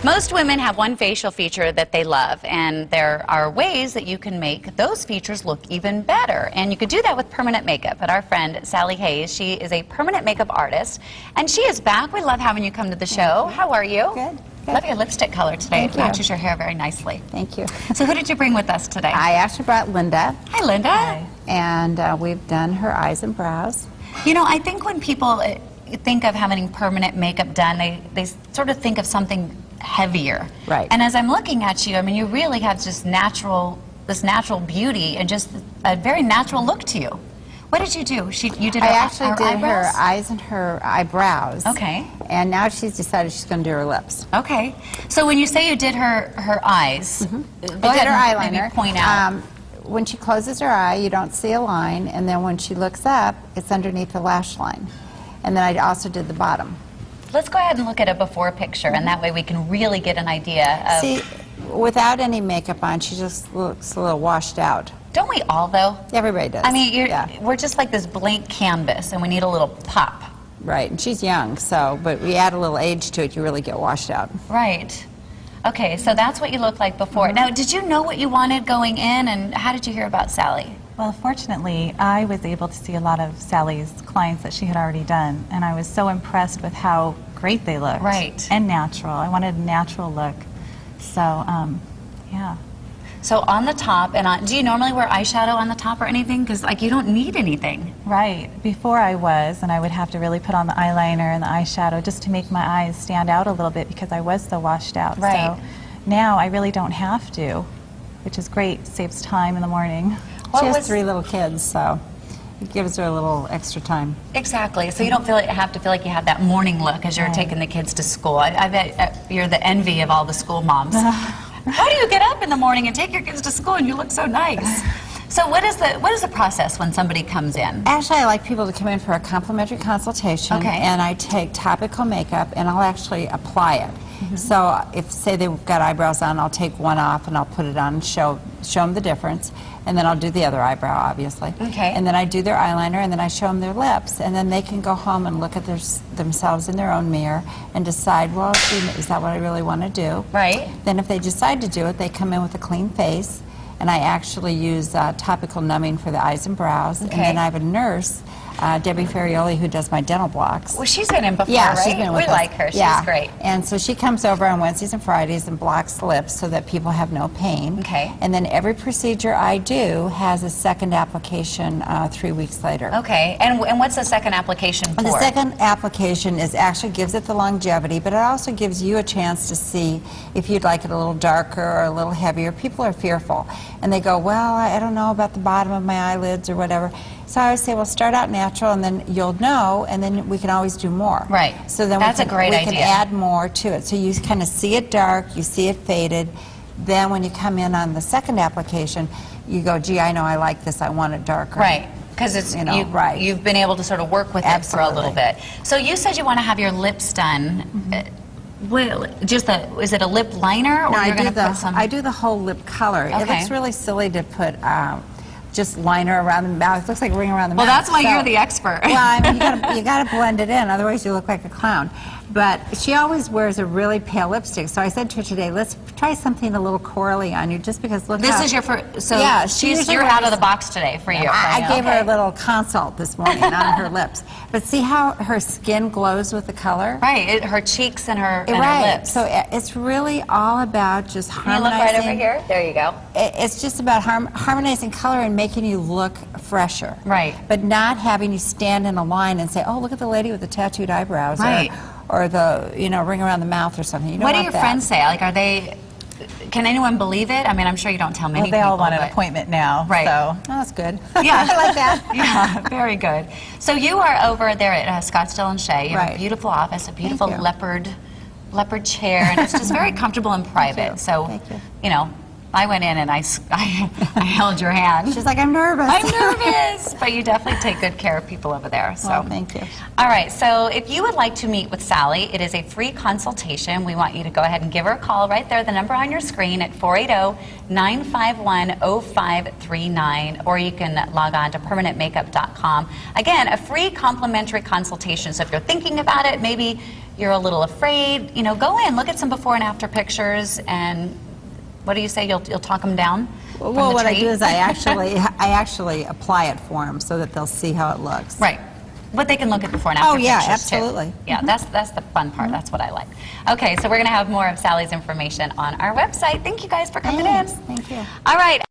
Most women have one facial feature that they love, and there are ways that you can make those features look even better. And you could do that with permanent makeup. But our friend Sally Hayes, she is a permanent makeup artist, and she is back. We love having you come to the show. How are you? Good. Love your lipstick color today. It matches your hair very nicely. Thank you. So who did you bring with us today? I actually brought Linda. Hi, Linda. Hi. And we've done her eyes and brows. You know, I think when people think of having permanent makeup done, they sort of think of something heavier. Right. And as I'm looking at you, I mean, you really have this natural beauty and just a very natural look to you. What did you do? You did her eyebrows? I actually did her eyes and her eyebrows. Okay. And now she's decided she's going to do her lips. Okay. So when you say you did her eyes, I did her eyeliner. Maybe point out. When she closes her eye, you don't see a line, and then when she looks up, it's underneath the lash line. And then I also did the bottom. Let's go ahead and look at a before picture, and that way we can really get an idea of... See, without any makeup on, she just looks a little washed out. Don't we all, though? Everybody does. I mean, we're just like this blank canvas, and we need a little pop. Right, and she's young, so, but we add a little age to it, you really get washed out. Right. Okay, so that's what you looked like before. Now, did you know what you wanted going in, and how did you hear about Sally? Well, fortunately, I was able to see a lot of Sally's clients that she had already done, and I was so impressed with how great they looked. Right. And natural. I wanted a natural look. So, yeah. So on the top, and do you normally wear eyeshadow on the top or anything? Because, like, you don't need anything. Right. Before I was, and I would have to really put on the eyeliner and the eyeshadow just to make my eyes stand out a little bit because I was so washed out. Right. So now I really don't have to, which is great. Saves time in the morning. She has 3 little kids, so it gives her a little extra time. Exactly. So you don't have to feel like you have that morning look as you're taking the kids to school. I bet you're the envy of all the school moms. How do you get up in the morning and take your kids to school and you look so nice? So what is the process when somebody comes in? Actually, I like people to come in for a complimentary consultation, and I take topical makeup and I'll actually apply it. So if, say, they've got eyebrows on, I'll take one off and I'll put it on and show them the difference, and then I'll do the other eyebrow, obviously. Okay. And then I do their eyeliner, and then I show them their lips, and then they can go home and look at themselves in their own mirror and decide, well, is that what I really want to do? Right. Then if they decide to do it, they come in with a clean face, and I actually use topical numbing for the eyes and brows, and then I have a nurse, Debbie Ferrioli, who does my dental blocks. Well, she's been in before, yeah, right? She's been with us. We like her. She's great. And so she comes over on Wednesdays and Fridays and blocks the lips so that people have no pain. Okay. And then every procedure I do has a second application 3 weeks later. Okay. And what's the second application for? The second application actually gives it the longevity, but it also gives you a chance to see if you'd like it a little darker or a little heavier. People are fearful, and they go, well, I don't know about the bottom of my eyelids or whatever. So I always say, well, start out natural, and then you'll know, and then we can always do more. Right. So then That's we a great idea. can add more to it. So you kind of see it dark, you see it faded. Then when you come in on the second application, you go, gee, I know I like this, I want it darker. Right. Because it's you've been able to sort of work with it for a little bit. So you said you want to have your lips done. Is it a lip liner, or no, you're going to put some? I do the whole lip color. Okay. It looks really silly to put just liner around the mouth. It looks like a ring around the mouth. Well, that's why you're the expert. Well, I mean, you got to blend it in, otherwise you look like a clown. But she always wears a really pale lipstick, so I said to her today, let's try something a little corally on you, just because look This how... is your first, so yeah, you're out of the box today for you. I gave her a little consult this morning on her lips. But see how her skin glows with the color? Right, her cheeks and her lips. So it's really all about just harmonizing. Can you look right over here? There you go. It's just about harmonizing color and making you look fresher. Right. But not having you stand in a line and say, oh, look at the lady with the tattooed eyebrows. Right. Or the, ring around the mouth or something. You don't what do want your that. friends say? Like, can anyone believe it? I mean, I'm sure you don't tell many people. Well, they all want an appointment now. Right. So. Oh, that's good. Yeah. I like that. Yeah, very good. So you are over there at Scottsdale and Shea. You have a beautiful office, a beautiful leopard chair, and it's just very comfortable and private. Thank you. So, Thank you. I went in and I held your hand. She's like, I'm nervous. I'm nervous. But you definitely take good care of people over there. So. Well, thank you. All right, so if you would like to meet with Sally, it is a free consultation. We want you to go ahead and give her a call right there, the number on your screen at 480-951-0539, or you can log on to permanentmakeup.com. Again, a free complimentary consultation. So if you're thinking about it, maybe you're a little afraid, you know, go in, look at some before and after pictures, and what do you say? You'll talk them down? Well, from the what I tree? do is I actually apply it for them so that they'll see how it looks. Right. But they can look at before and after Oh, yeah, pictures absolutely. too. Yeah, that's the fun part. That's what I like. Okay, so we're going to have more of Sally's information on our website. Thank you guys for coming Thanks. in. Thank you. All right.